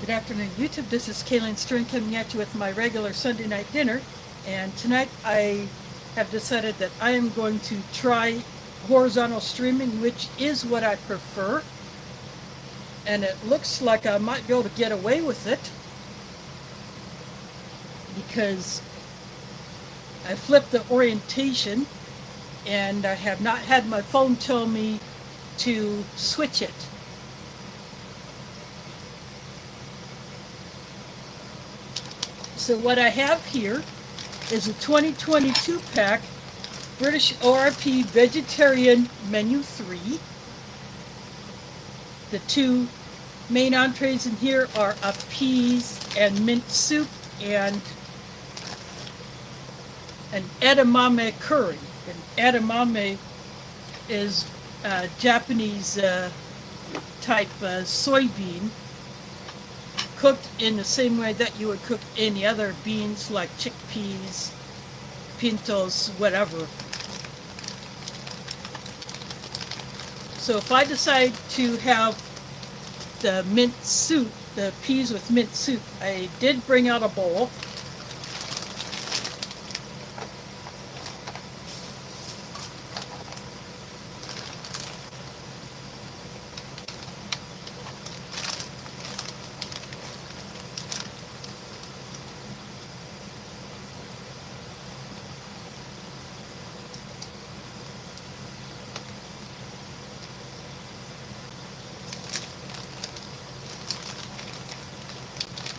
Good afternoon, YouTube. This is Kaylin String coming at you with my regular Sunday night dinner. And tonight I have decided that I am going to try horizontal streaming, which is what I prefer. And it looks like I might be able to get away with it because I flipped the orientation and I have not had my phone tell me to switch it. So what I have here is a 2022 pack British ORP Vegetarian Menu 3. The two main entrees in here are a peas and mint soup and an edamame curry. And edamame is Japanese type soybean, cooked in the same way that you would cook any other beans like chickpeas, pintos, whatever. So if I decide to have the mint soup, the peas with mint soup, I did bring out a bowl.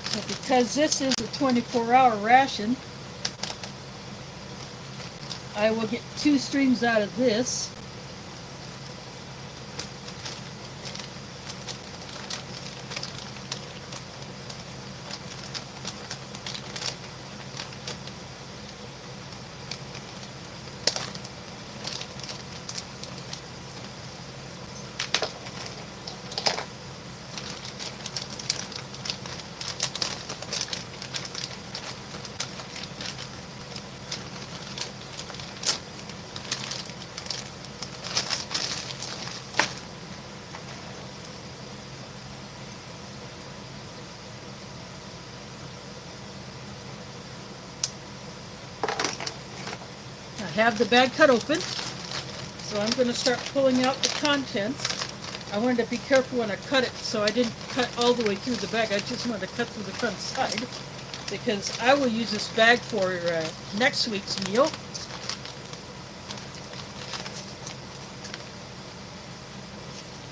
So because this is a 24-hour ration, I will get 2 streams out of this. I have the bag cut open, so I'm going to start pulling out the contents. I wanted to be careful when I cut it, so I didn't cut all the way through the bag. I just wanted to cut through the front side because I will use this bag for next week's meal.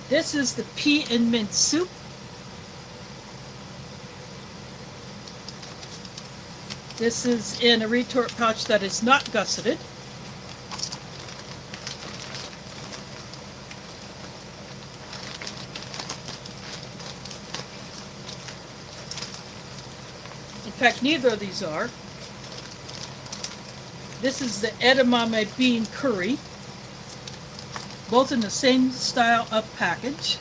This is the pea and mint soup. This is in a retort pouch that is not gusseted. In fact, neither of these are. This is the edamame bean curry, both in the same style of package.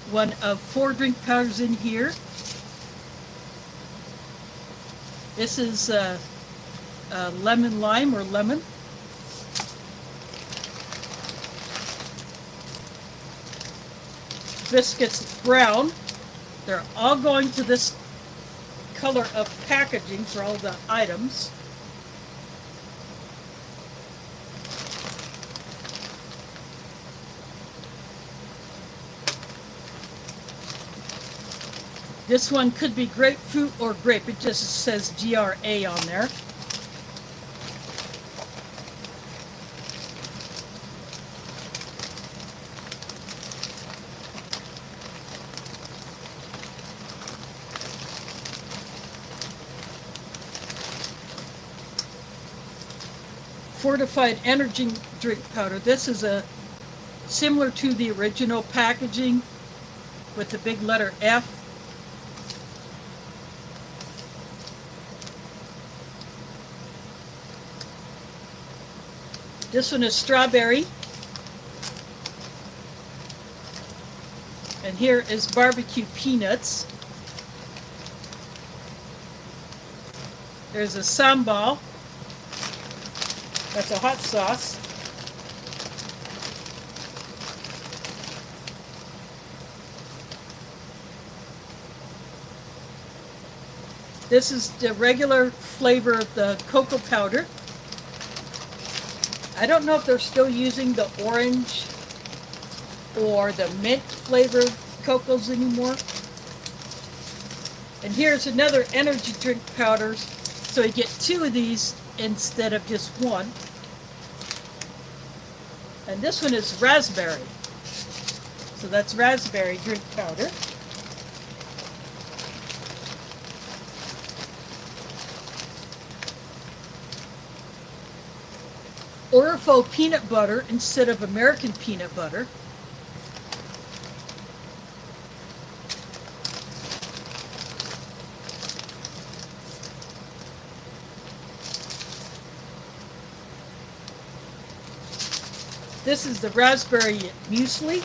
One of 4 drink powders in here. This is lemon lime or lemon. Biscuits brown. They're all going to this color of packaging for all the items. This one could be grapefruit or grape. It just says GRA on there. Fortified energy drink powder. This is similar to the original packaging with the big letter F. This one is strawberry. And here is barbecue peanuts. There's a sambal. That's a hot sauce. This is the regular flavor of the cocoa powder. I don't know if they're still using the orange or the mint flavored cocos anymore. And here's another energy drink powder. So you get 2 of these instead of just 1. And this one is raspberry. So that's raspberry drink powder. ORP peanut butter instead of American peanut butter. This is the raspberry muesli.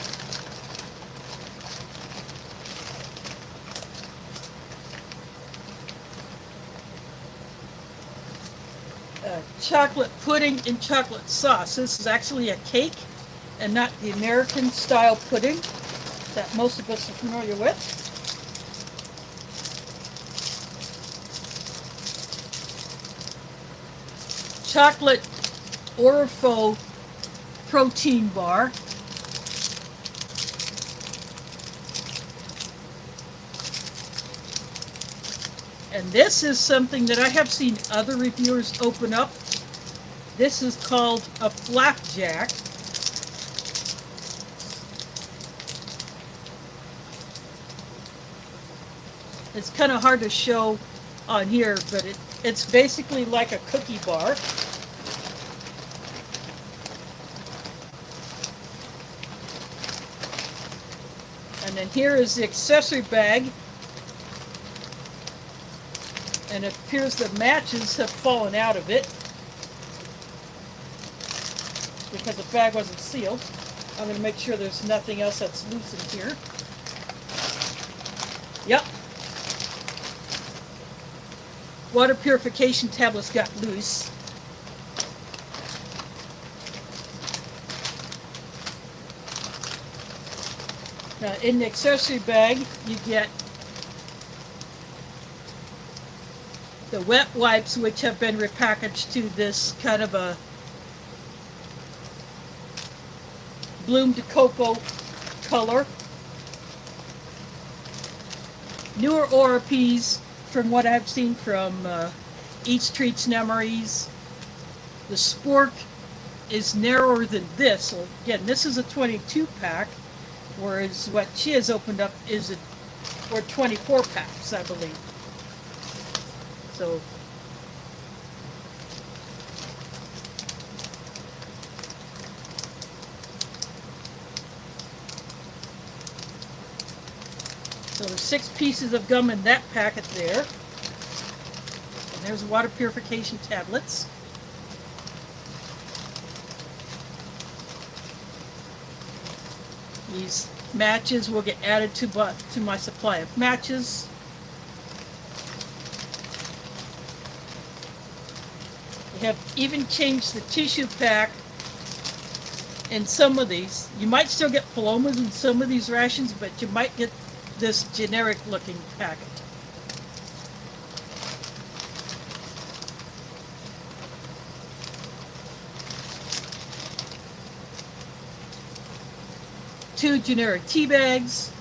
Chocolate pudding and chocolate sauce. This is actually a cake and not the American style pudding that most of us are familiar with. Chocolate Orifo protein bar. And this is something that I have seen other reviewers open up. This is called a flapjack. It's kind of hard to show on here, but it's basically like a cookie bar. And then here is the accessory bag. And it appears the matches have fallen out of it because the bag wasn't sealed. I'm going to make sure there's nothing else that's loose in here. Yep. Water purification tablets got loose. Now in the accessory bag you get the wet wipes, which have been repackaged to this kind of a bloomed cocoa color. Newer ORPs, from what I've seen from Eats Treats Memories, the spork is narrower than this. So again, this is a 22 pack, whereas what she has opened up is or 24 packs, I believe. So there's 6 pieces of gum in that packet there. And there's water purification tablets. These matches will get added to my supply of matches. They have even changed the tissue pack in some of these. You might still get palomas in some of these rations, but you might get this generic looking packet. Two generic tea bags.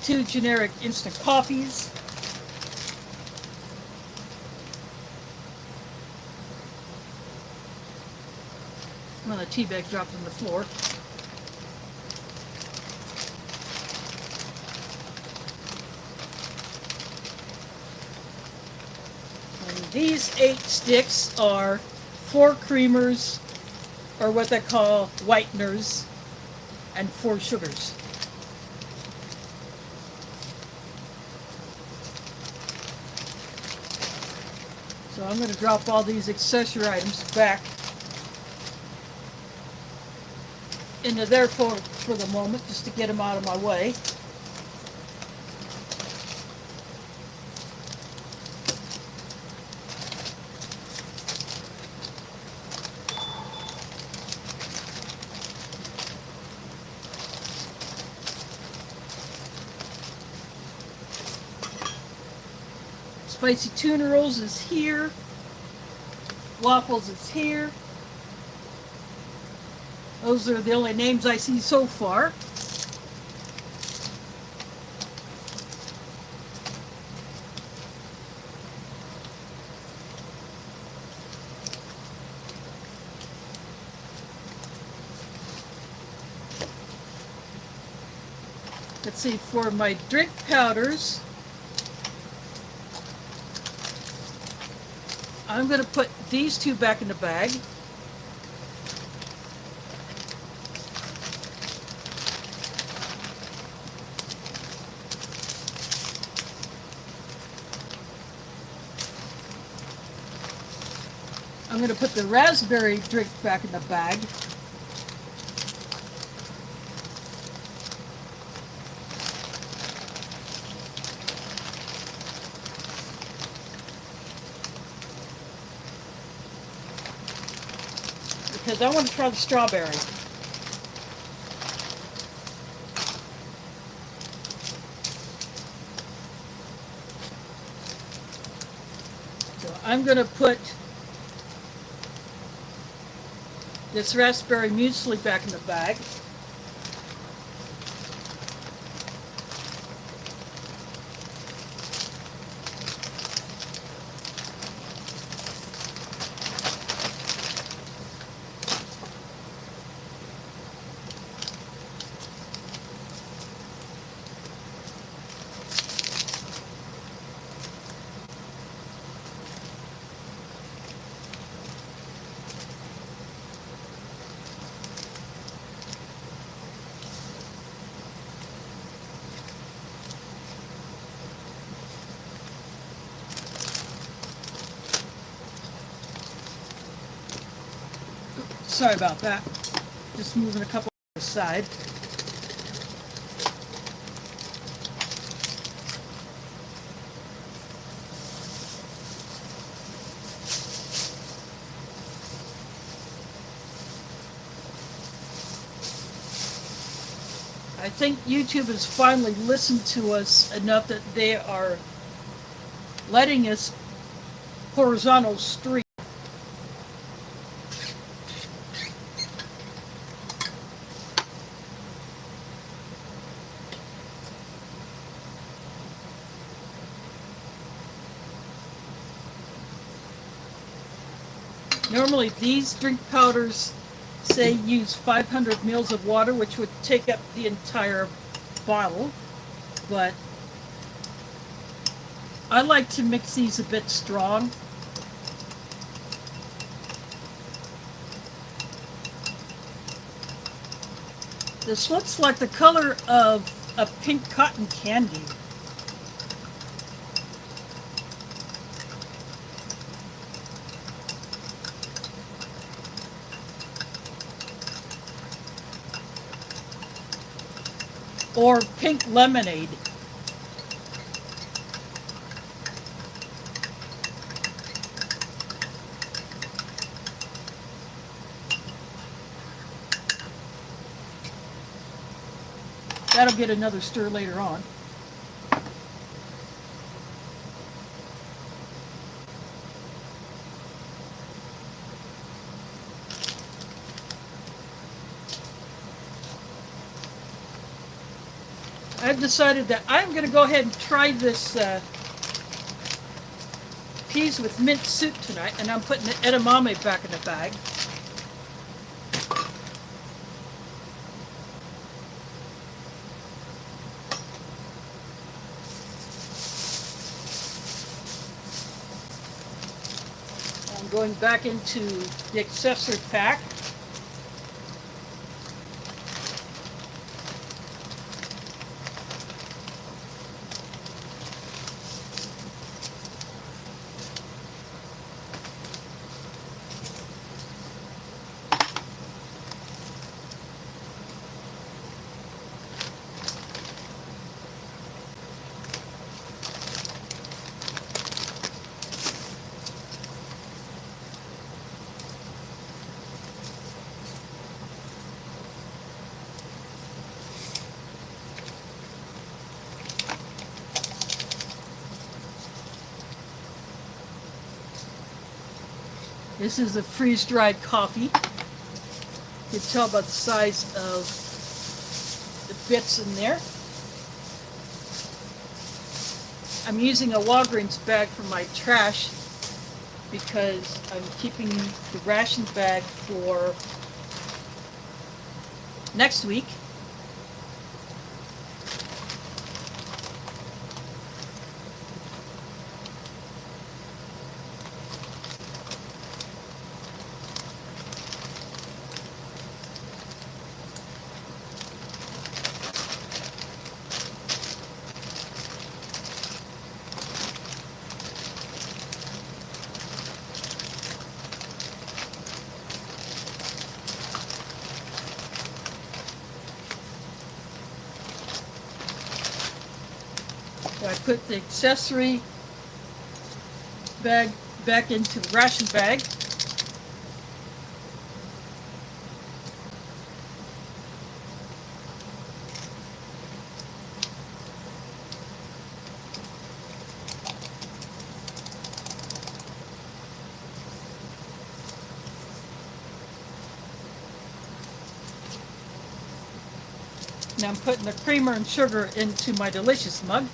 Two generic instant coffees. Well, the tea bag dropped on the floor. And these 8 sticks are 4 creamers, or what they call whiteners, and 4 sugars. So I'm going to drop all these accessory items back into there for the moment, just to get them out of my way. Spicy tuna rolls is here. Waffles is here. Those are the only names I see so far. Let's see, for my drink powders, I'm going to put these two back in the bag. I'm going to put the raspberry drink back in the bag. Because I want to try the strawberry. So I'm going to put this raspberry muesli back in the bag. Sorry about that. Just moving a couple aside. I think YouTube has finally listened to us enough that they are letting us horizontal stream. Normally these drink powders say use 500 mils of water, which would take up the entire bottle, but I like to mix these a bit strong. This looks like the color of a pink cotton candy. Or pink lemonade. That'll get another stir later on. I've decided that I'm going to go ahead and try this peas with mint soup tonight, and I'm putting the edamame back in the bag. I'm going back into the accessory pack. This is a freeze-dried coffee. You can tell by the size of the bits in there. I'm using a Walgreens bag for my trash because I'm keeping the ration bag for next week. So I put the accessory bag back into the ration bag. Now I'm putting the creamer and sugar into my delicious mug.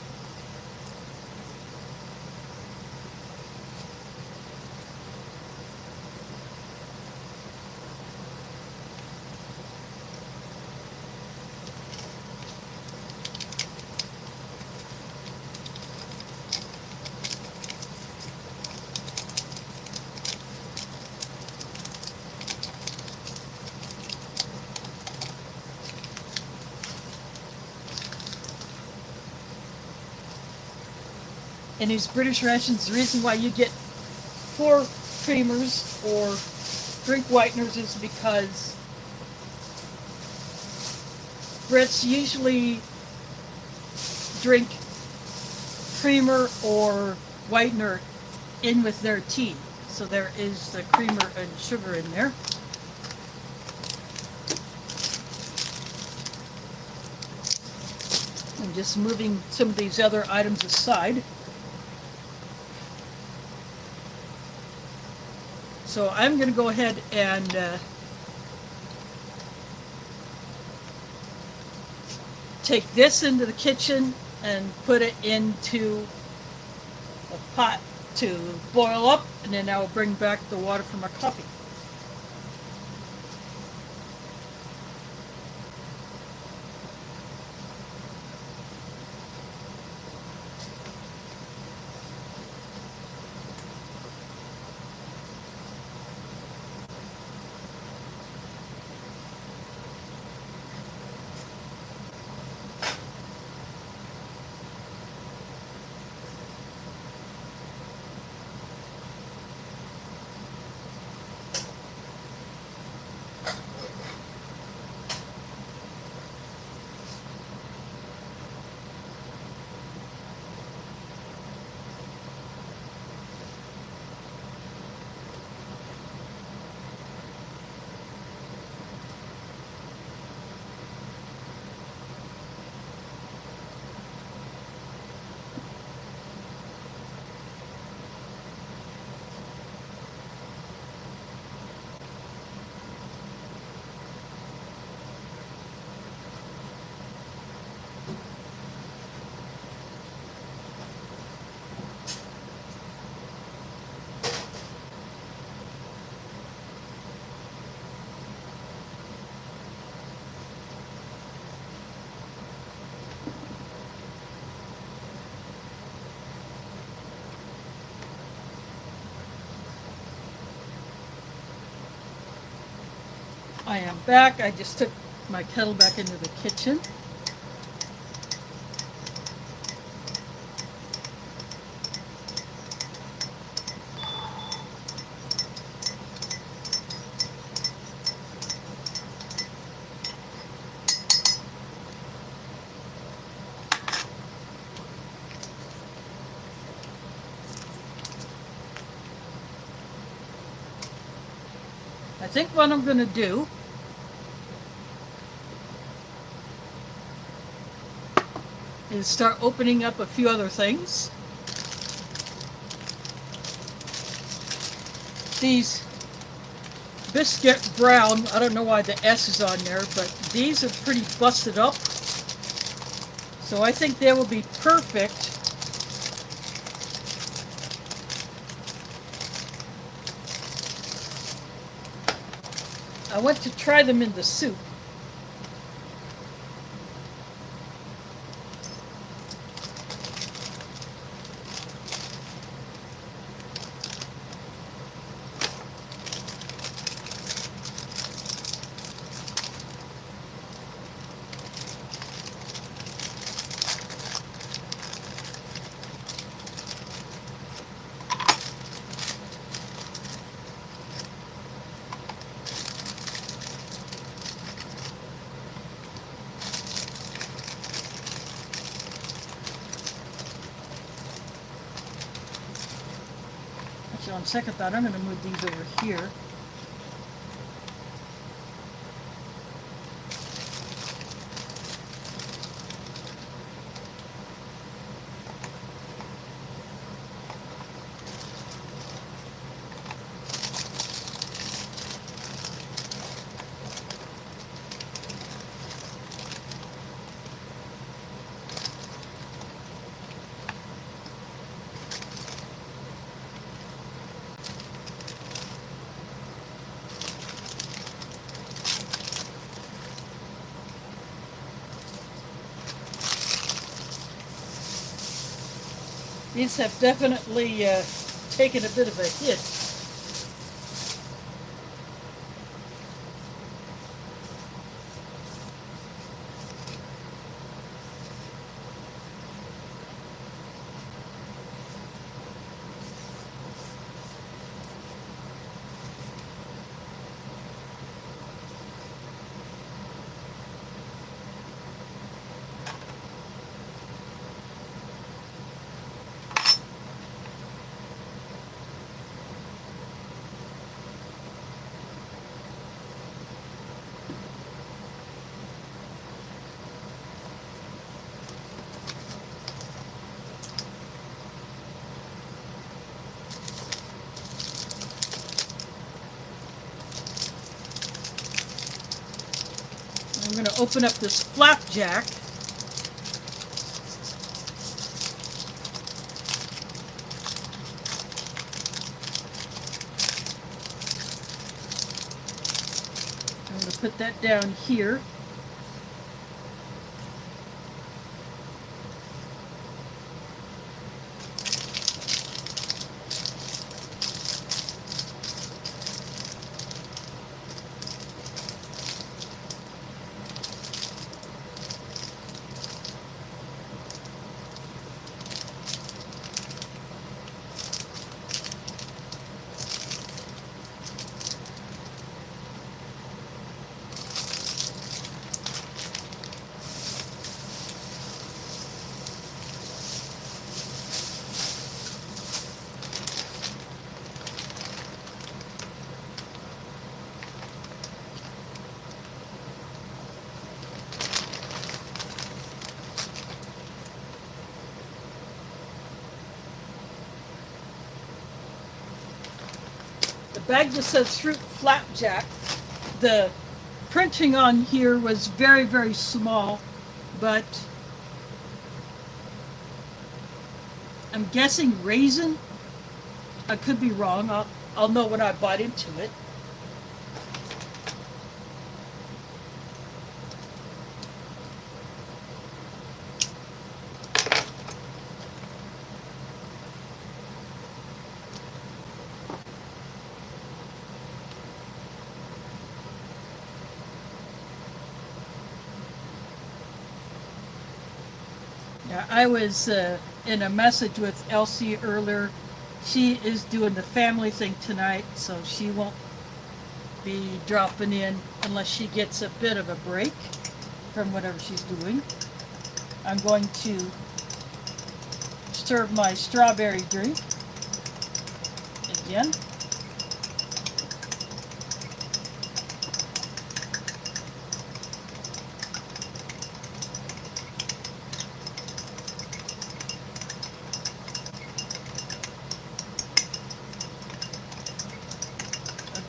In these British rations, the reason why you get 4 creamers or drink whiteners is because Brits usually drink creamer or whitener in with their tea. So there is the creamer and sugar in there. I'm just moving some of these other items aside. So I'm going to go ahead and take this into the kitchen and put it into a pot to boil up, and then I'll bring back the water for my coffee. I am back. I just took my kettle back into the kitchen. I think what I'm going to do is start opening up a few other things. These biscuit brown. I don't know why the S is on there, but these are pretty busted up. So I think they will be perfect. I want to try them in the soup. So on second thought, I'm going to move these over here. These have definitely taken a bit of a hit. I'm going to open up this flapjack. I'm going to put that down here. The bag just says fruit flapjack. The printing on here was very, very small, but I'm guessing raisin. I could be wrong. I'll know when I bite into it. Yeah, I was in a message with Elsie earlier. She is doing the family thing tonight, so she won't be dropping in unless she gets a bit of a break from whatever she's doing. I'm going to serve my strawberry drink again.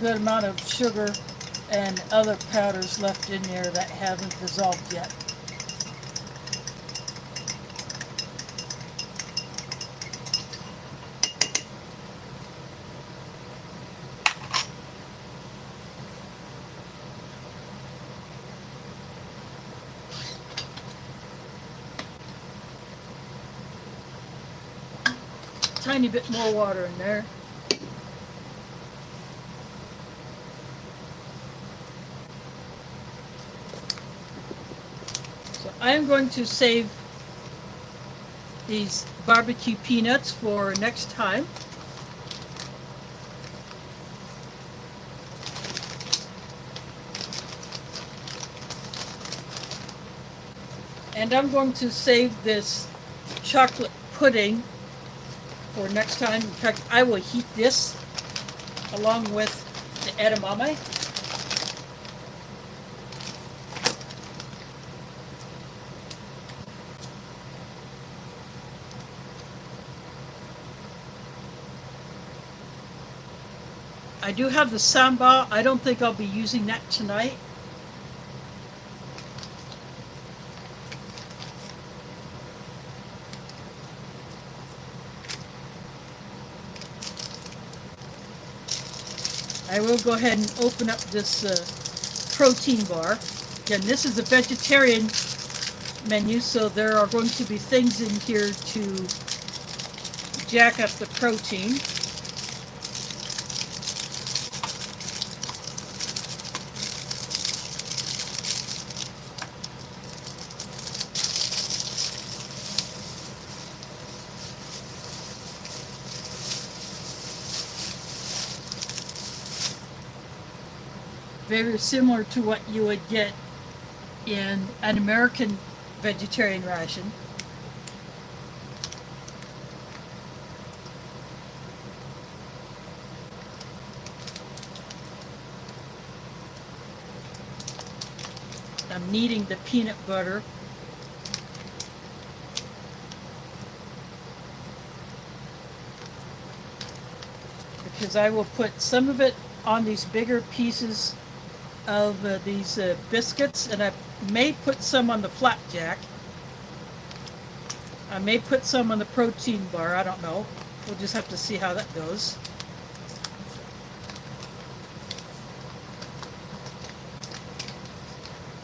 good amount of sugar and other powders left in there that haven't dissolved yet. Tiny bit more water in there. So I am going to save these barbecue peanuts for next time. And I'm going to save this chocolate pudding for next time. In fact, I will heat this along with the edamame. I do have the sambal. I don't think I'll be using that tonight. I will go ahead and open up this protein bar. Again, this is a vegetarian menu, so there are going to be things in here to jack up the protein. Very similar to what you would get in an American vegetarian ration. I'm kneading the peanut butter. Because I will put some of it on these bigger pieces of these biscuits, and I may put some on the flapjack. I may put some on the protein bar, I don't know. We'll just have to see how that goes.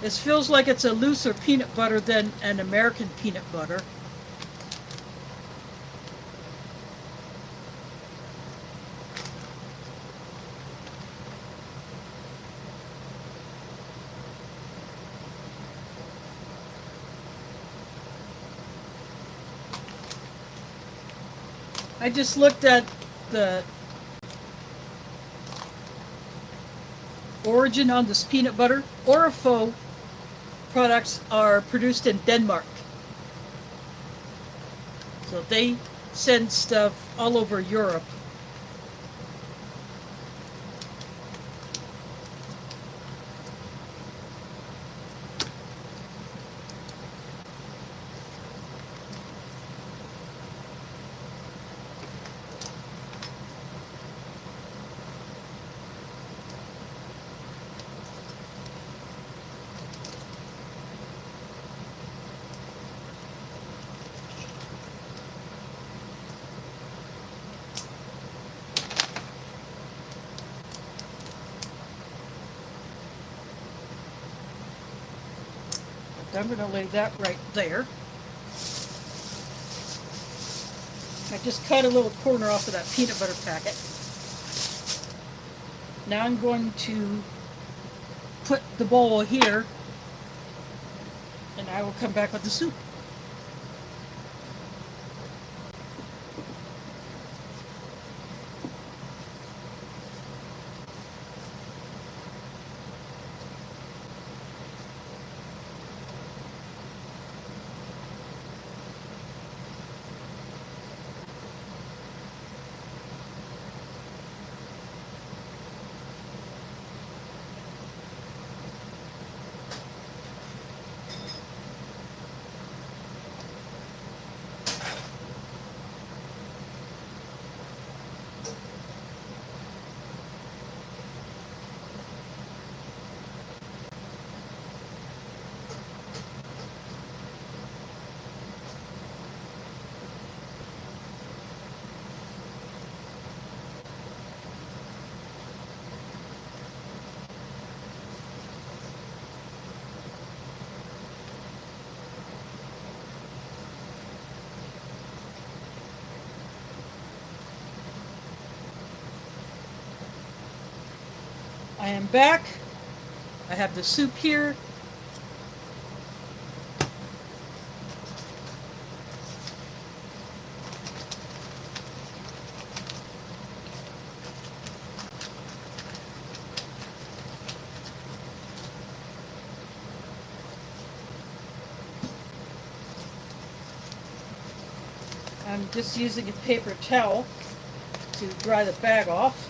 This feels like it's a looser peanut butter than an American peanut butter. I just looked at the origin on this peanut butter. ORP products are produced in Denmark. So they send stuff all over Europe. I'm going to lay that right there. I just cut a little corner off of that peanut butter packet. Now I'm going to put the bowl here, and I will come back with the soup. I am back. I have the soup here. I'm just using a paper towel to dry the bag off.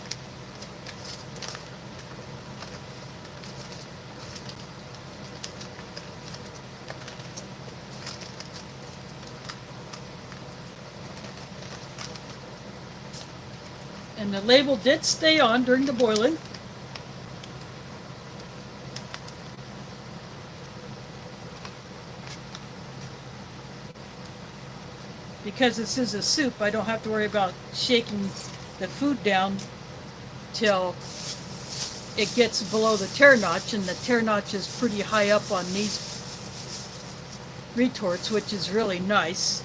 And the label did stay on during the boiling. Because this is a soup, I don't have to worry about shaking the food down till it gets below the tear notch, and the tear notch is pretty high up on these retorts, which is really nice.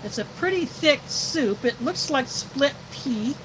It's a pretty thick soup. It looks like split pea.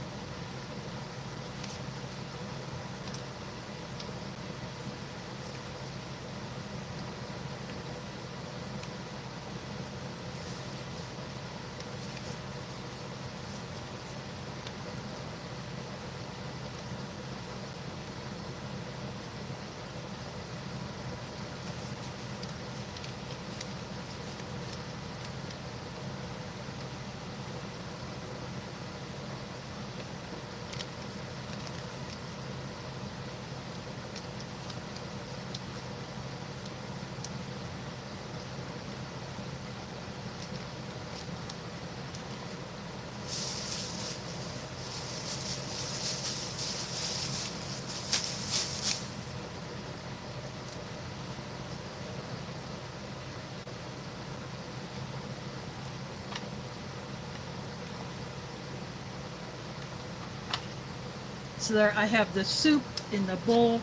So there I have the soup in the bowl.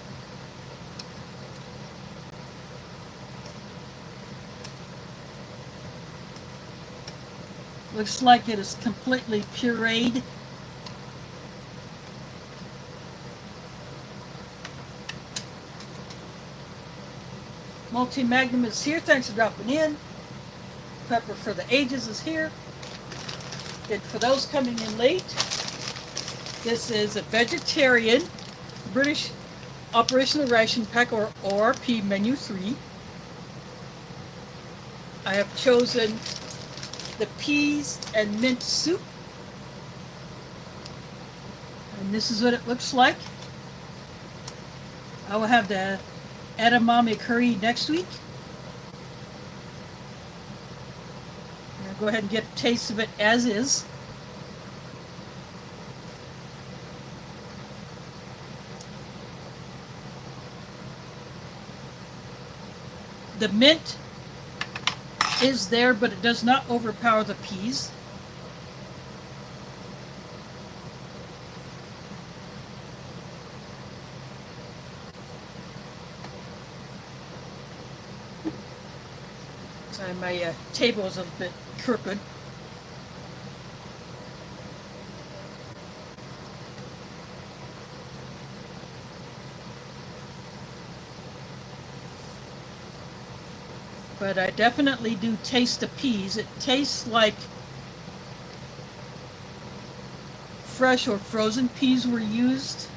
Looks like it is completely pureed. Multi-Magnum is here. Thanks for dropping in. Pepper for the Ages is here. And for those coming in late, this is a vegetarian British Operational Ration Pack, or ORP Menu 3. I have chosen the peas and mint soup. And this is what it looks like. I will have the edamame curry next week. I'll go ahead and get a taste of it as is. The mint is there, but it does not overpower the peas. Sorry, my table is a bit crooked. But I definitely do taste the peas. It tastes like fresh or frozen peas were used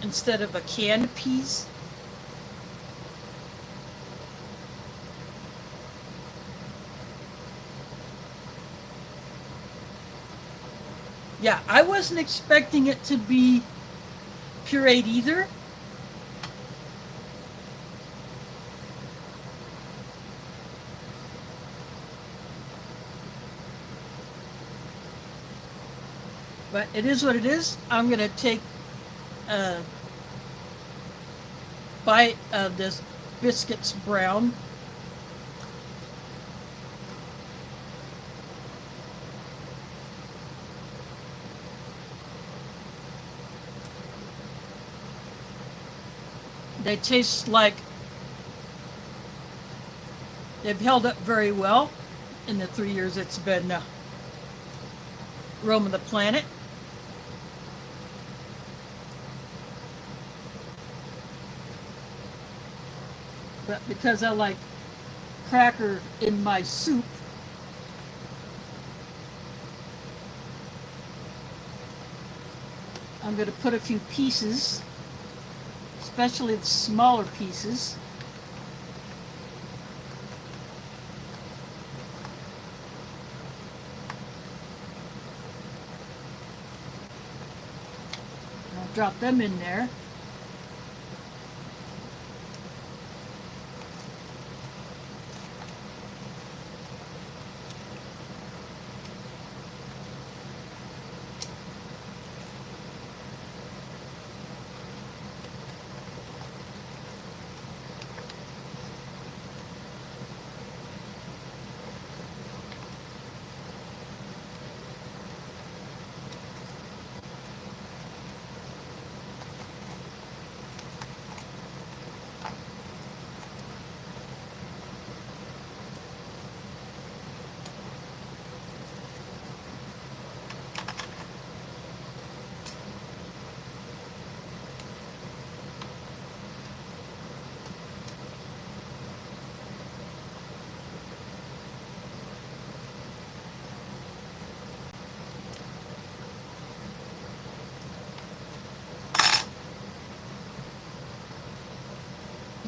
instead of a canned peas. Yeah, I wasn't expecting it to be pureed either. But it is what it is. I'm going to take a bite of this biscuits brown. They taste like they've held up very well in the 3 years it's been roaming the planet. But because I like cracker in my soup, I'm going to put a few pieces, especially the smaller pieces. I'll drop them in there.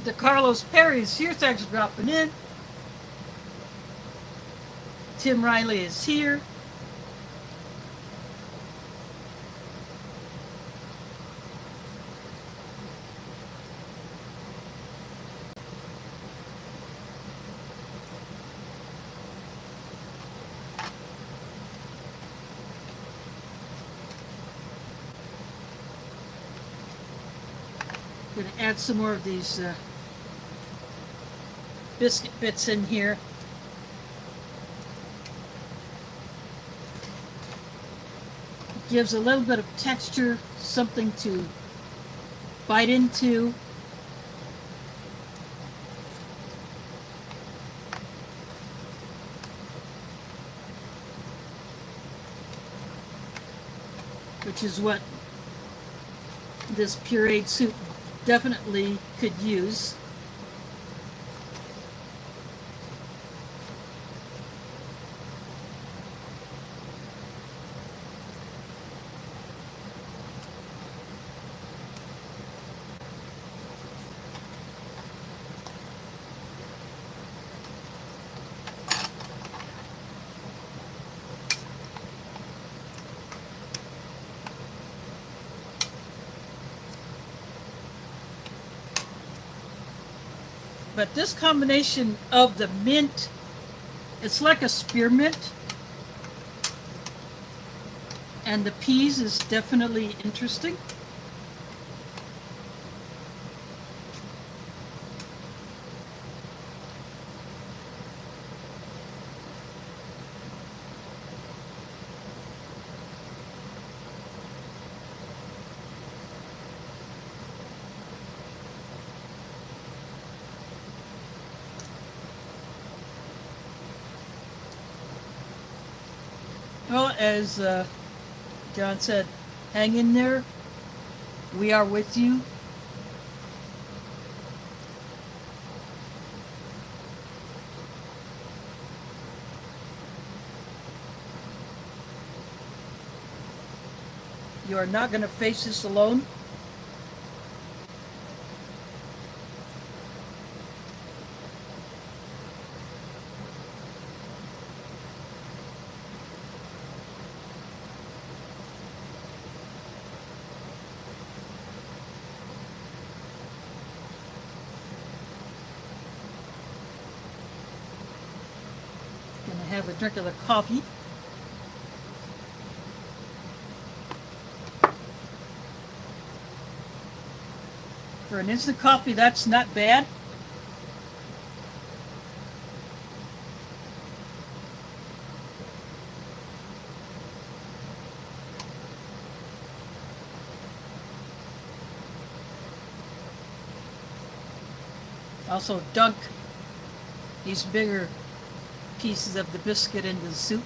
The Carlos Perry's here, thanks for dropping in. Tim Riley is here. Going to add some more of these biscuit bits in here. Gives a little bit of texture, something to bite into. Which is what this pureed soup definitely could use. But this combination of the mint, it's like a spearmint, and the peas is definitely interesting. Well, as John said, hang in there. We are with you. You are not going to face this alone. Have a drink of the coffee. For an instant coffee, that's not bad. Also dunk these bigger pieces of the biscuit into the soup.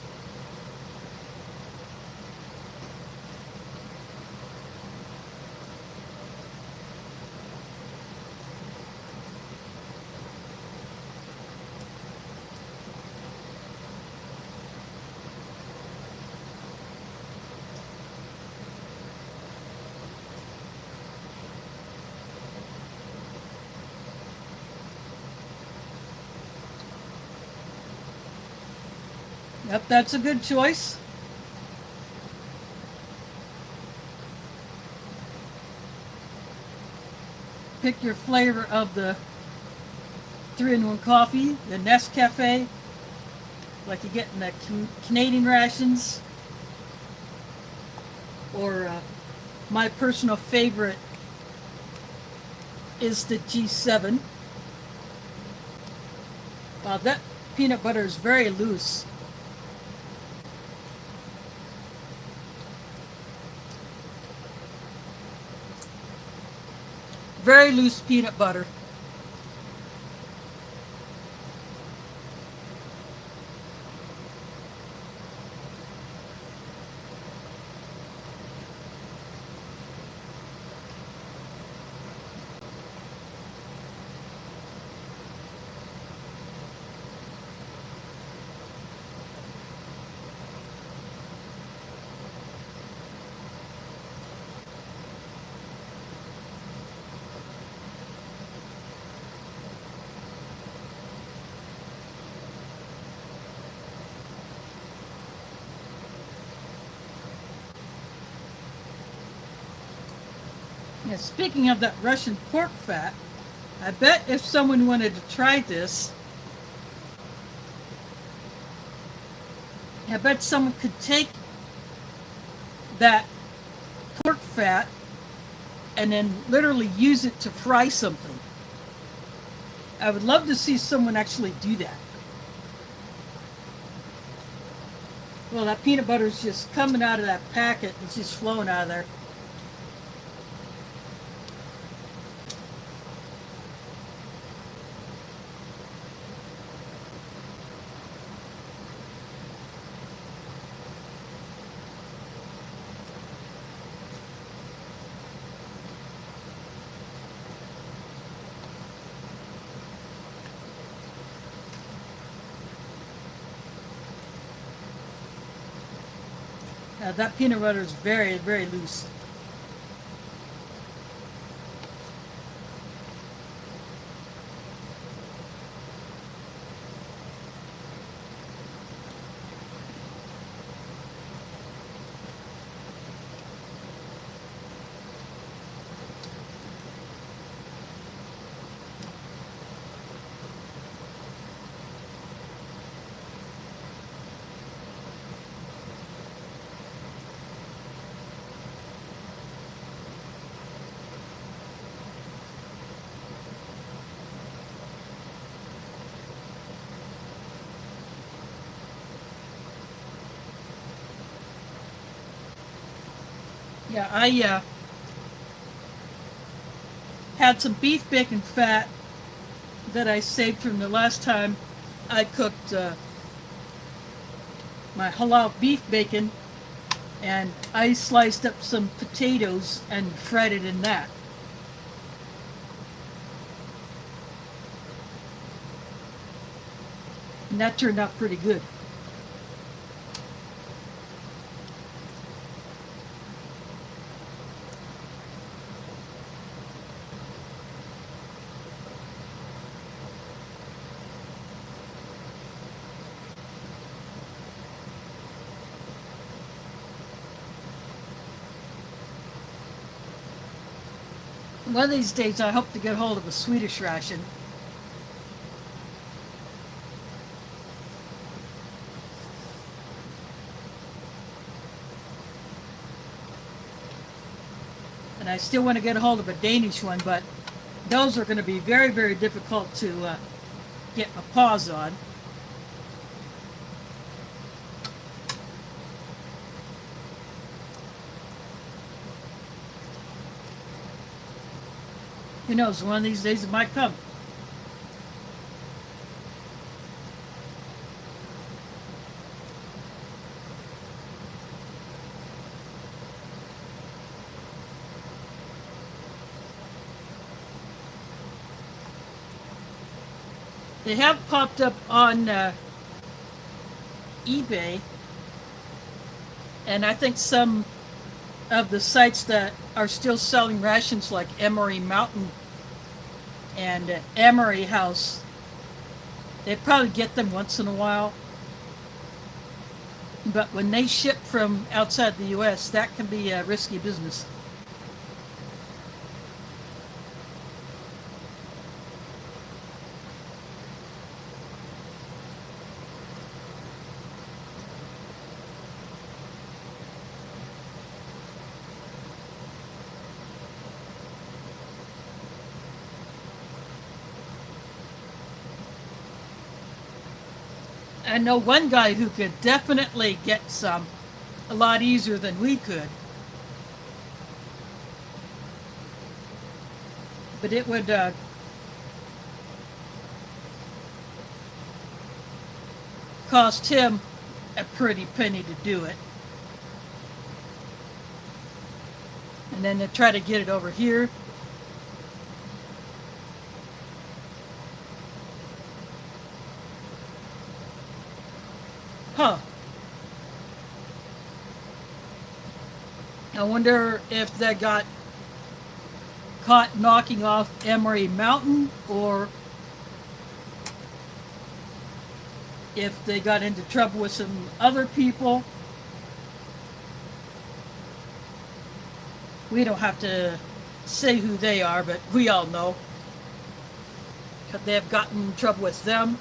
Yep, that's a good choice. Pick your flavor of the 3-in-1 coffee, the Nescafe, like you get in the Canadian rations, or my personal favorite is the G7. That peanut butter is very loose. Very loose peanut butter. Now, speaking of that Russian pork fat, I bet if someone wanted to try this, I bet someone could take that pork fat and then literally use it to fry something. I would love to see someone actually do that. Well, that peanut butter is just coming out of that packet. It's just flowing out of there. That peanut butter is very, very loose. Yeah, I had some beef bacon fat that I saved from the last time I cooked my halal beef bacon, and I sliced up some potatoes and fried it in that. And that turned out pretty good. One of these days I hope to get hold of a Swedish ration. And I still want to get a hold of a Danish one, but Those are going to be very, very difficult to get my paws on. Who knows, one of these days it might come. They have popped up on eBay, and I think some of the sites that are still selling rations, like Emery Mountain and Emery House, they probably get them once in a while. But when they ship from outside the U.S., that can be a risky business. I know one guy who could definitely get some a lot easier than we could. But it would cost him a pretty penny to do it. And then to try to get it over here. Huh. I wonder if they got caught knocking off Emery Mountain, or if they got into trouble with some other people. We don't have to say who they are, but we all know. Could they have gotten in trouble with them?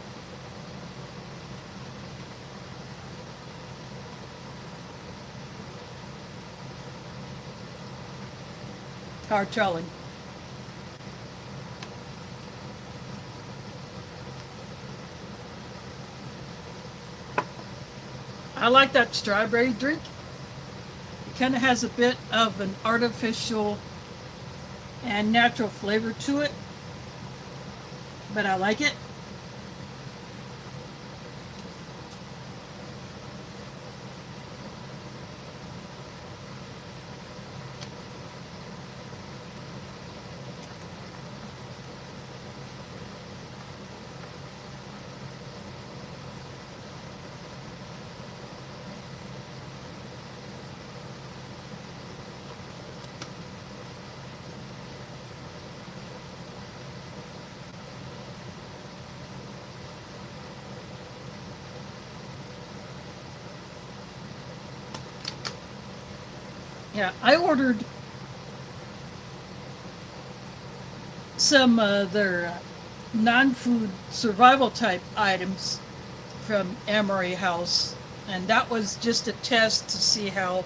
Hard telling. I like that strawberry drink. It kind of has a bit of an artificial and natural flavor to it, but I like it. Yeah, I ordered some of their non-food survival type items from Emery House, and that was just a test to see how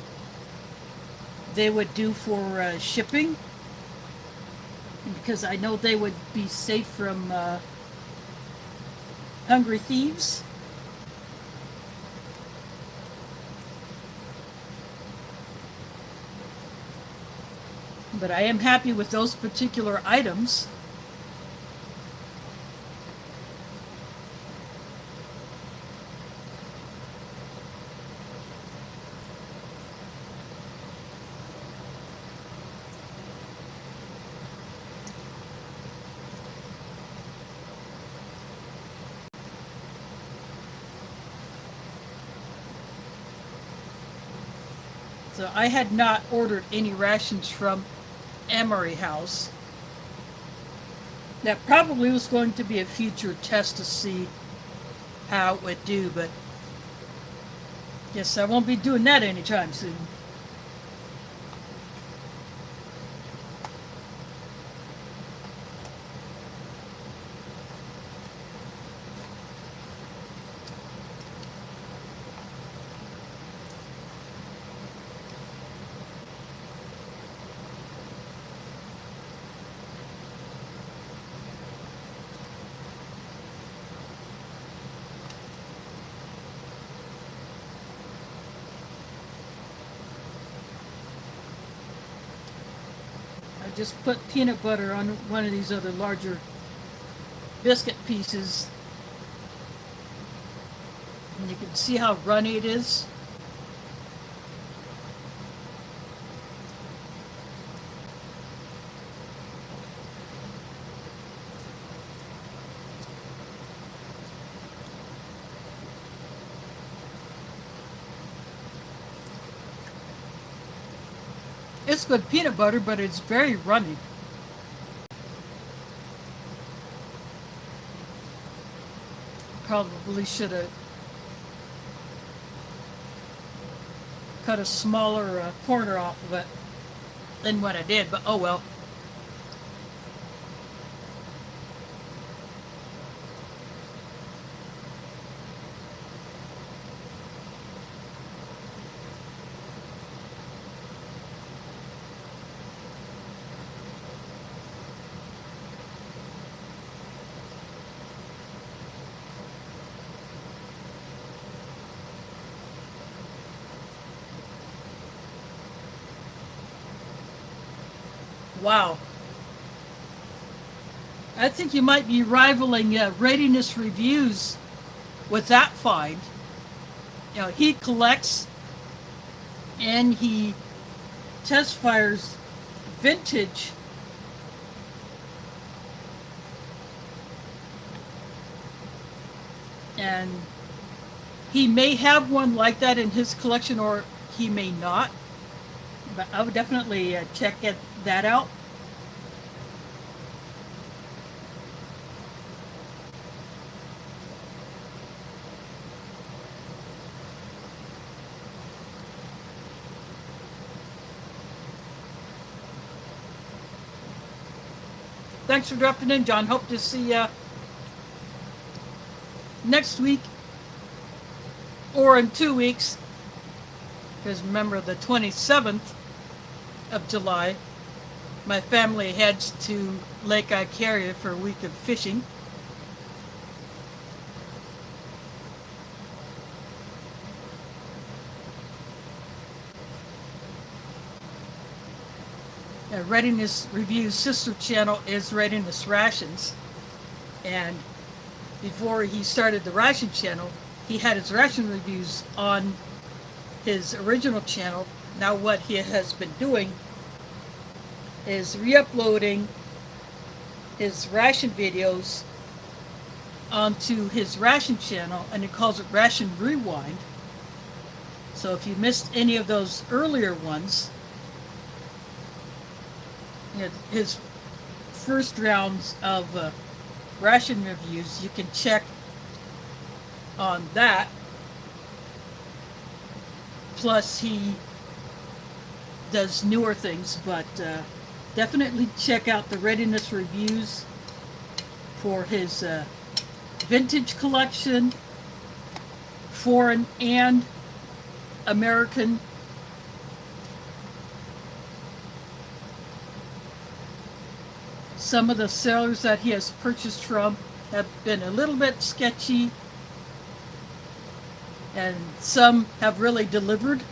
they would do for shipping, because I know they would be safe from hungry thieves. But I am happy with those particular items. So I had not ordered any rations from Emery House. That probably was going to be a future test to see how it would do, but guess I won't be doing that anytime soon. just put peanut butter on one of these other larger biscuit pieces, and you can see how runny it is. It's good peanut butter, but it's very runny. Probably should have cut a smaller corner off of it than what I did, but oh well. Wow. I think you might be rivaling Readiness Reviews with that find. You know, he collects and he test fires vintage and he may have one like that in his collection or he may not, but I would definitely check that out. Thanks for dropping in, John. Hope to see you next week or in 2 weeks. Because remember, the 27th of July, my family heads to Lake Icaria for a week of fishing. Readiness Review's sister channel is Readiness Rations, and before he started the Ration channel, he had his ration reviews on his original channel. Now what he has been doing is re-uploading his ration videos onto his Ration channel, and he calls it Ration Rewind. So if you missed any of those earlier ones, his first rounds of ration reviews, you can check on that. Plus he does newer things, but definitely check out the Readiness Reviews for his vintage collection, foreign and American. Some of the sellers that he has purchased from have been a little bit sketchy, and some have really delivered.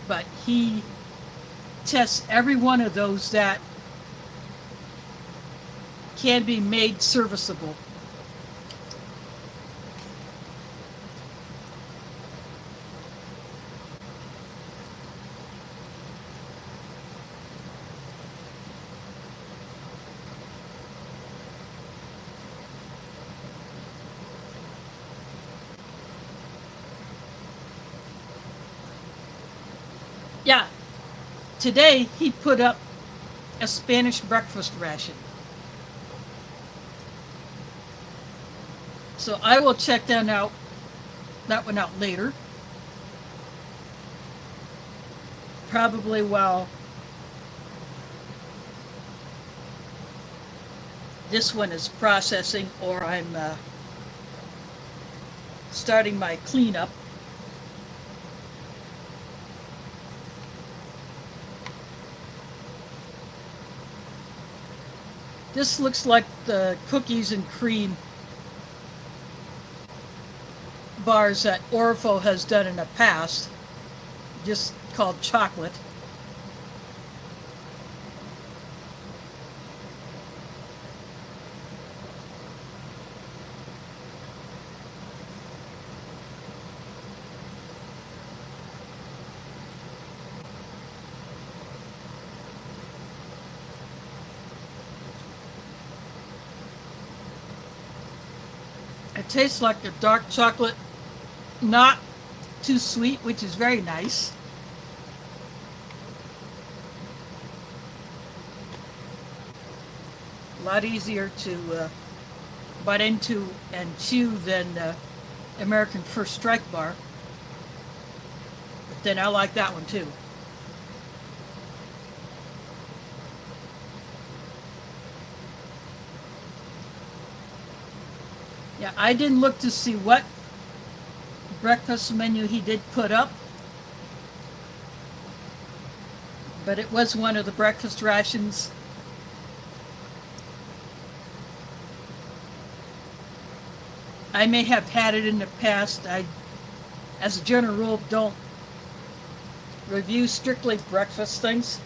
But he tests every one of those that can be made serviceable. Yeah, today he put up a Spanish breakfast ration. So I will check that one out later. Probably while this one is processing, or I'm starting my cleanup. This looks like the cookies and cream bars that Orfo has done in the past. Just called chocolate. It tastes like a dark chocolate, not too sweet, which is very nice. A lot easier to bite into and chew than American First Strike bar. But then I like that one too. Yeah, I didn't look to see what breakfast menu he did put up, but it was one of the breakfast rations. I may have had it in the past. I, as a general rule, don't review strictly breakfast things.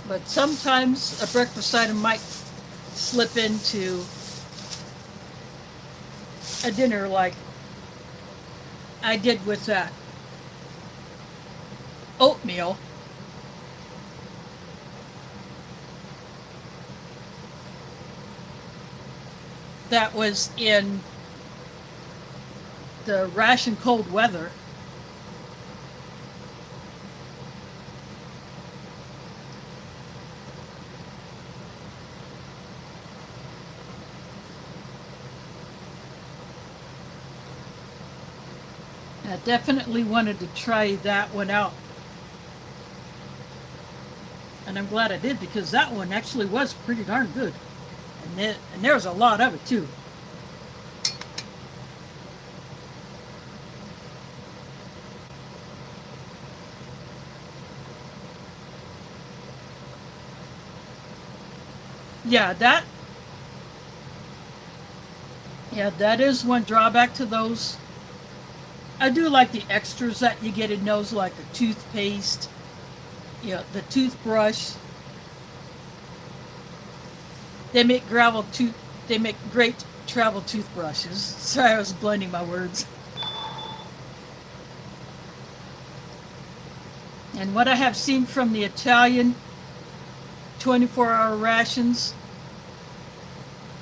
But sometimes a breakfast item might slip into a dinner, like I did with that oatmeal. That was in the Ration cold weather. I definitely wanted to try that one out. And I'm glad I did, because that one actually was pretty darn good. And there was a lot of it too. Yeah, that is one drawback to those. I do like the extras that you get in those, like the toothpaste, the toothbrush. They make great travel toothbrushes. Sorry, I was blending my words. And what I have seen from the Italian 24-hour rations,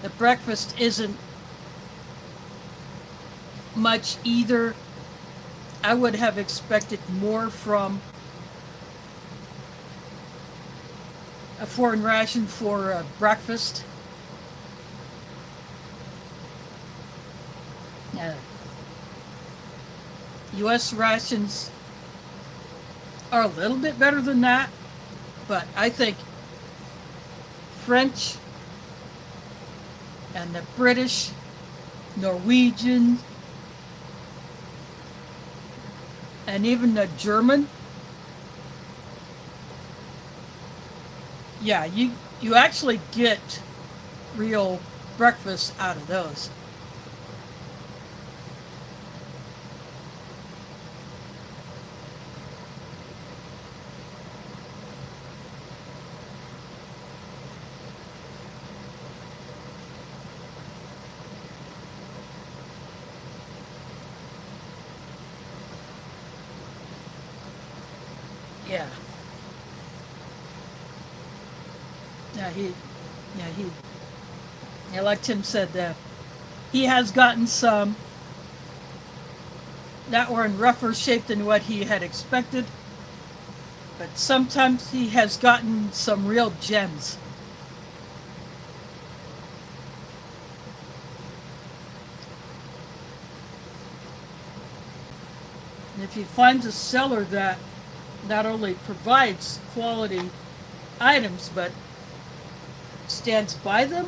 the breakfast isn't much either. I would have expected more from a foreign ration for breakfast. U.S. rations are a little bit better than that, but I think French and the British, Norwegian, and even the German, yeah, you actually get real breakfast out of those. Yeah. Yeah, like Tim said, he has gotten some that were in rougher shape than what he had expected, but sometimes he has gotten some real gems. And if he finds a seller that not only provides quality items but stands by them,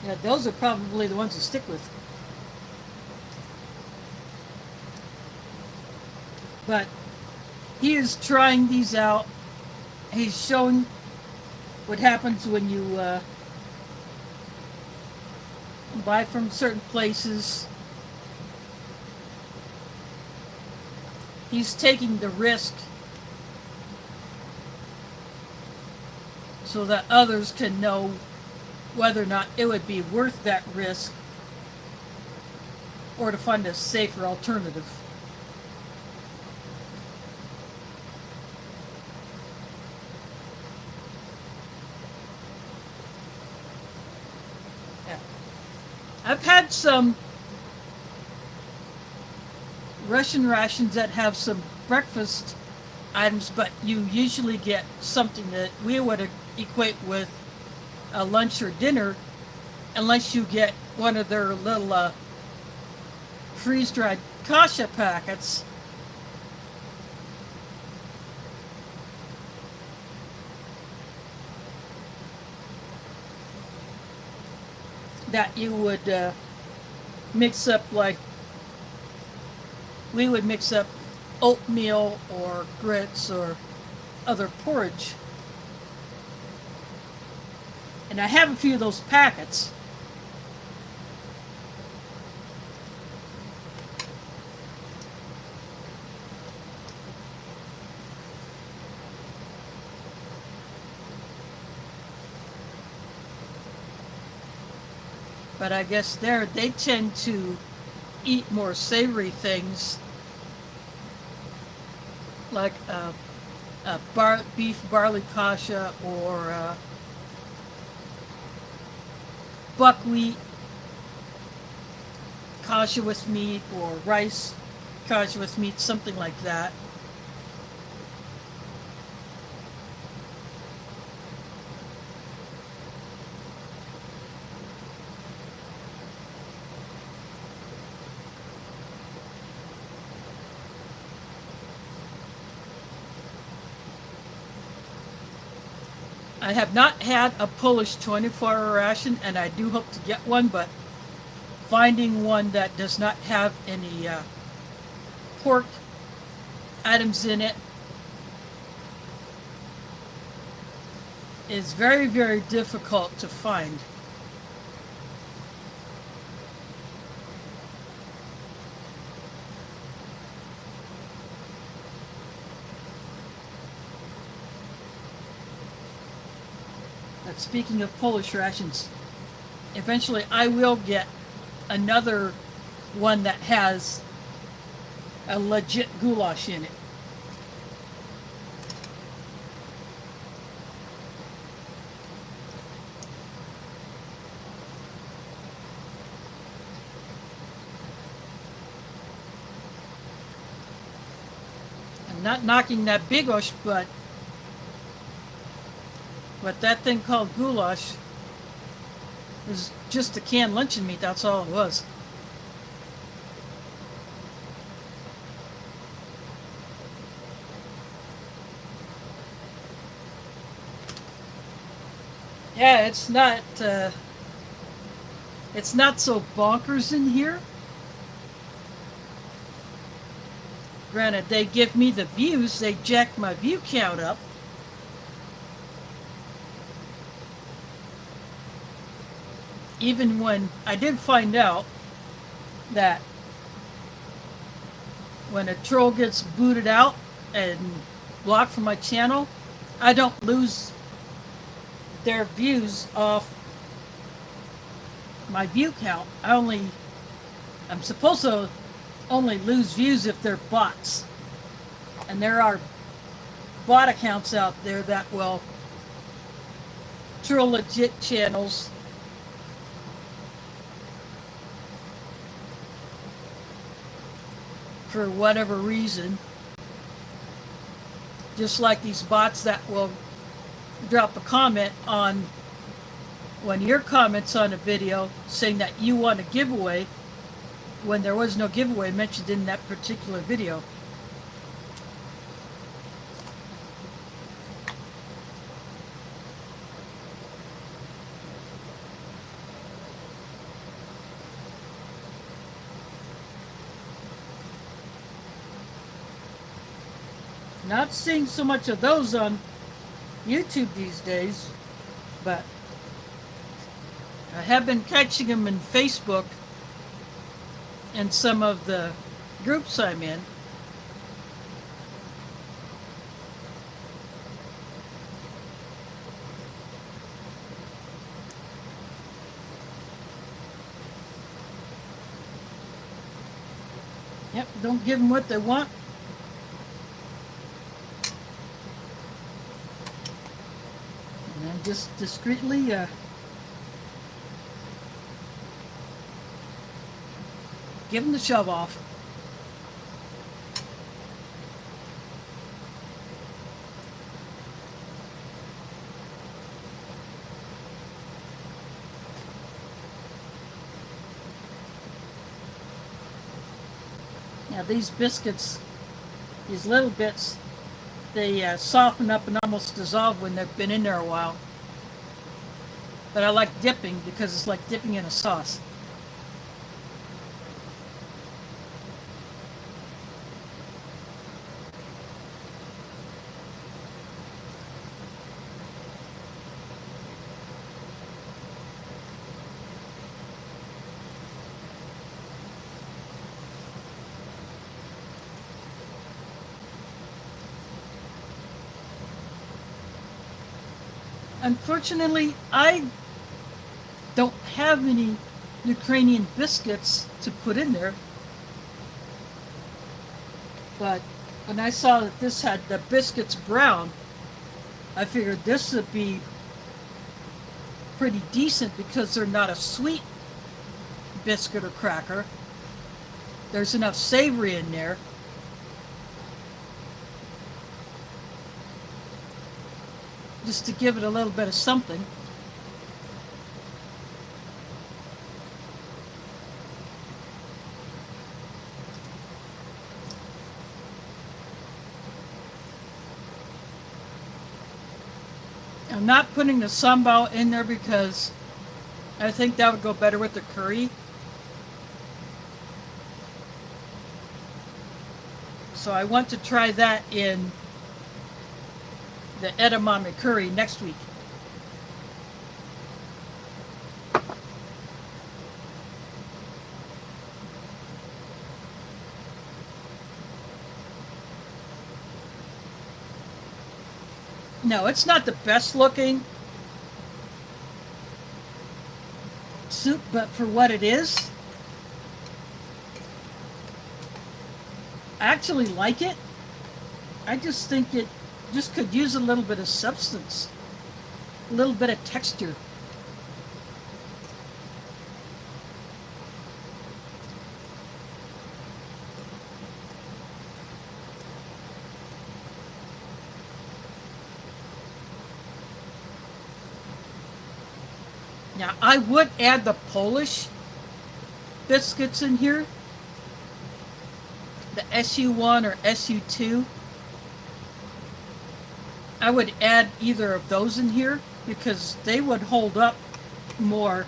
Yeah, those are probably the ones to stick with. But he is trying these out. He's showing what happens when you buy from certain places. He's taking the risk so that others can know whether or not it would be worth that risk or to find a safer alternative. Yeah. I've had some Russian rations that have some breakfast items, but you usually get something that we would equate with a lunch or dinner, unless you get one of their little freeze-dried kasha packets. That you would mix up, like we would mix up oatmeal or grits or other porridge. And I have a few of those packets. But I guess they tend to eat more savory things, like beef barley kasha or buckwheat kasha with meat, or rice kasha with meat, something like that. I have not had a Polish 24-hour ration, and I do hope to get one, but finding one that does not have any pork items in it is very, very difficult to find. But speaking of Polish rations, eventually I will get another one that has a legit goulash in it. I'm not knocking that bigosh, but that thing called goulash is just a canned luncheon meat, that's all it was. Yeah, it's not so bonkers in here. Granted, they give me the views, they jack my view count up. Even when I did find out that when a troll gets booted out and blocked from my channel, I don't lose their views off my view count. I'm supposed to only lose views if they're bots. And there are bot accounts out there that will troll legit channels for whatever reason. Just like these bots that will drop a comment on one of your comments on a video saying that you want a giveaway when there was no giveaway mentioned in that particular video. Not seeing so much of those on YouTube these days, but I have been catching them in Facebook and some of the groups I'm in. Yep, don't give them what they want. And then just discreetly give them the shove off. Now these biscuits, these little bits, they soften up and almost dissolve when they've been in there a while. But I like dipping because it's like dipping in a sauce. Unfortunately, I don't have any Ukrainian biscuits to put in there. But when I saw that this had the biscuits brown, I figured this would be pretty decent because they're not a sweet biscuit or cracker. There's enough savory in there. Just to give it a little bit of something. I'm not putting the sambal in there because I think that would go better with the curry. So I want to try that in the edamame curry next week. No, it's not the best looking soup, but for what it is, I actually like it. I just think it just could use a little bit of substance, a little bit of texture. Now, I would add the Polish biscuits in here, the SU1 or SU2. I would add either of those in here because they would hold up more.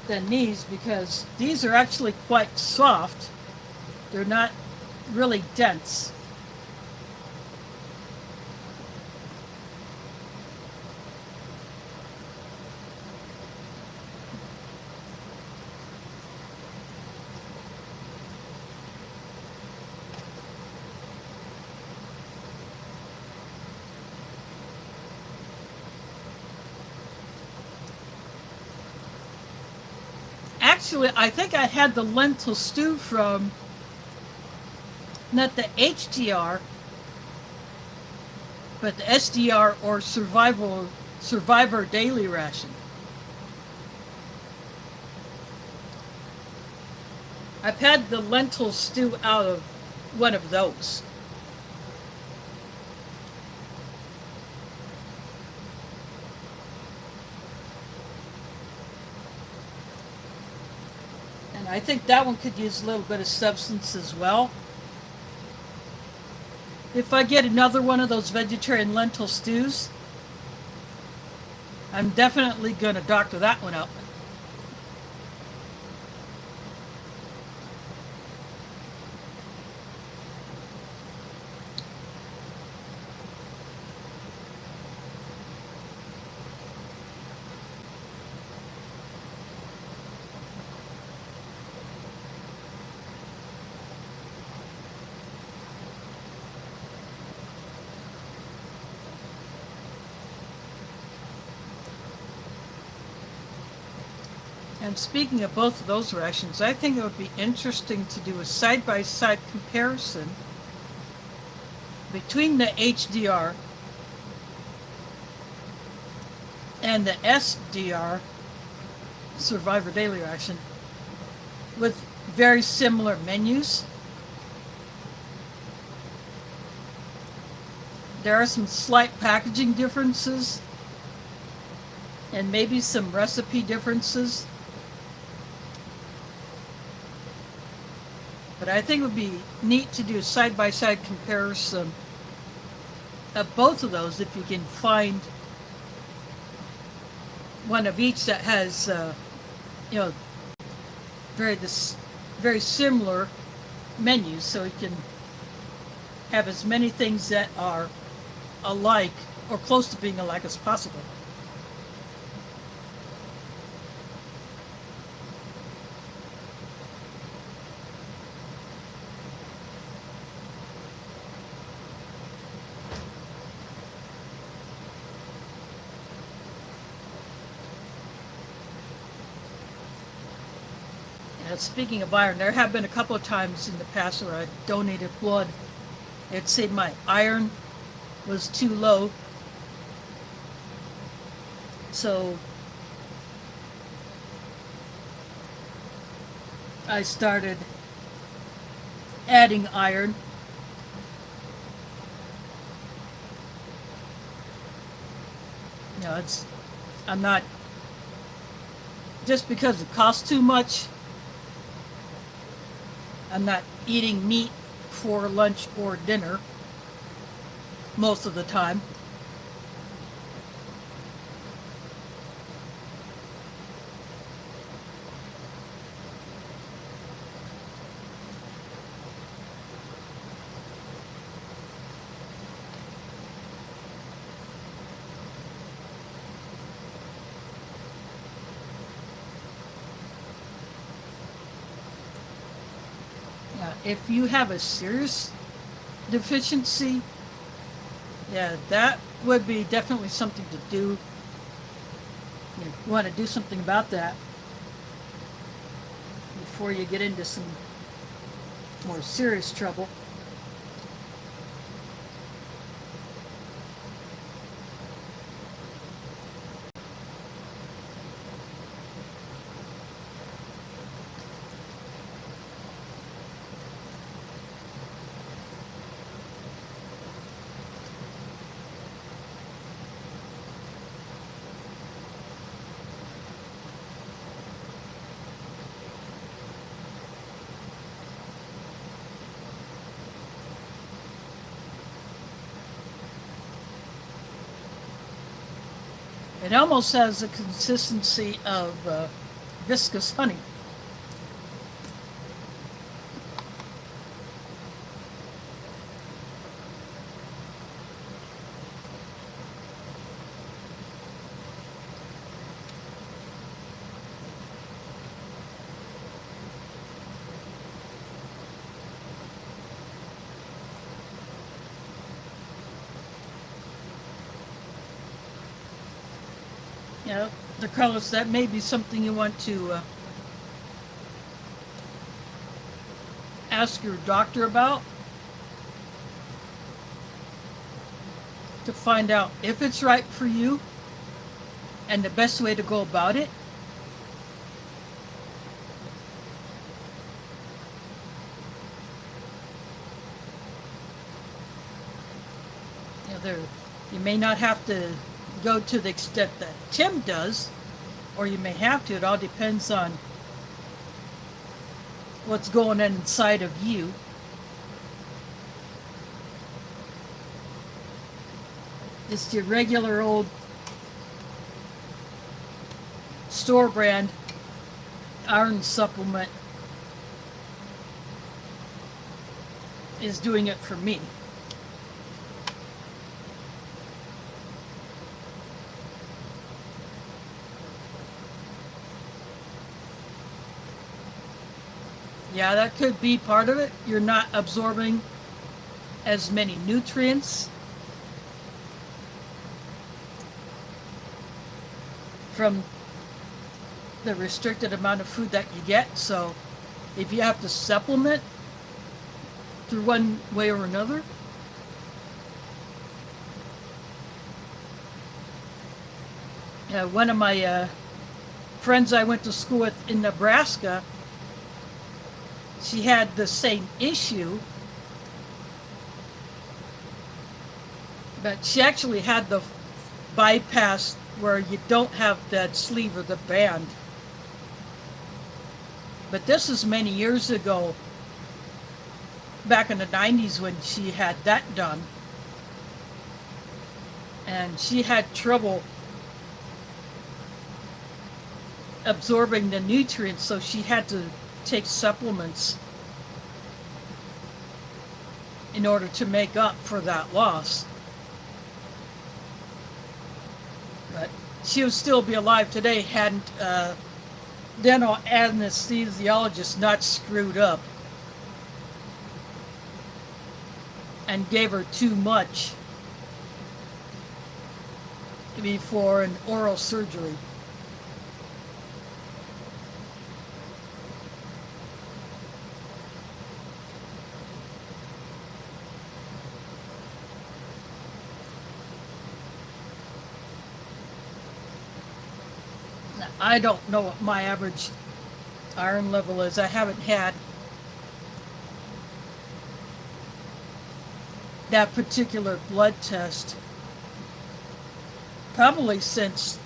Than these, because these are actually quite soft. They're not really dense. Actually, I think I had the lentil stew from not the HDR, but the SDR or Survivor Daily Ration. I've had the lentil stew out of one of those. And I think that one could use a little bit of substance as well. If I get another one of those vegetarian lentil stews, I'm definitely going to doctor that one up. And speaking of both of those rations, I think it would be interesting to do a side-by-side comparison between the HDR and the SDR, Survivor Daily Ration, with very similar menus. There are some slight packaging differences and maybe some recipe differences. But I think it would be neat to do a side-by-side comparison of both of those if you can find one of each that has, you know, very similar menus, so you can have as many things that are alike or close to being alike as possible. Speaking of iron, there have been a couple of times in the past where I donated blood. It said my iron was too low, so I started adding iron. You know, I'm not, just because it costs too much, I'm not eating meat for lunch or dinner most of the time. If you have a serious deficiency, yeah, that would be definitely something to do. You want to do something about that before you get into some more serious trouble. It almost has the consistency of viscous honey. You know, the colors, that may be something you want to ask your doctor about, to find out if it's right for you and the best way to go about it. You know, you may not have to go to the extent that Tim does, or you may have to. It all depends on what's going on inside of you. Just your regular old store brand iron supplement is doing it for me. Yeah, that could be part of it. You're not absorbing as many nutrients from the restricted amount of food that you get. So if you have to supplement through one way or another, one of my friends I went to school with in Nebraska, she had the same issue, but she actually had the bypass where you don't have that sleeve or the band. But this is many years ago, back in the 90s when she had that done. And she had trouble absorbing the nutrients, so she had to take supplements in order to make up for that loss. But she would still be alive today hadn't dental anesthesiologist not screwed up and gave her too much before an oral surgery. I don't know what my average iron level is. I haven't had that particular blood test probably since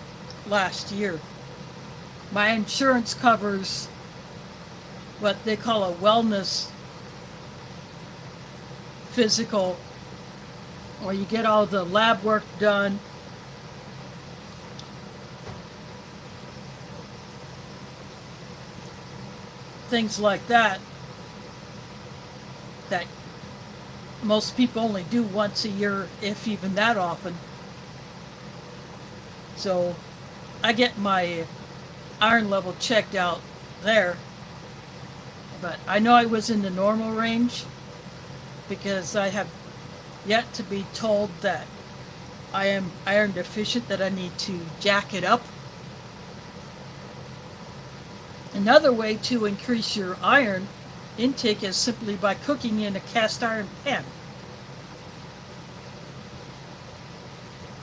last year. My insurance covers what they call a wellness physical, where you get all the lab work done, things like that, that most people only do once a year, if even that often. So I get my iron level checked out there, but I know I was in the normal range because I have yet to be told that I am iron deficient, that I need to jack it up. Another way to increase your iron intake is simply by cooking in a cast iron pan.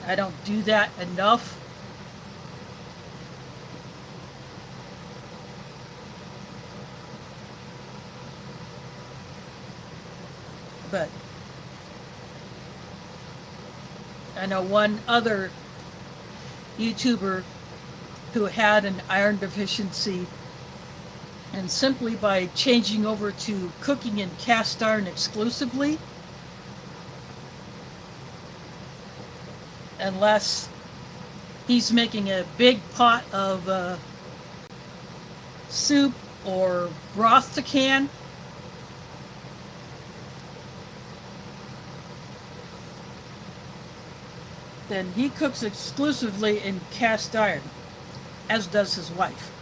I don't do that enough. But I know one other YouTuber who had an iron deficiency, and simply by changing over to cooking in cast iron exclusively, unless he's making a big pot of soup or broth to can, then he cooks exclusively in cast iron, as does his wife.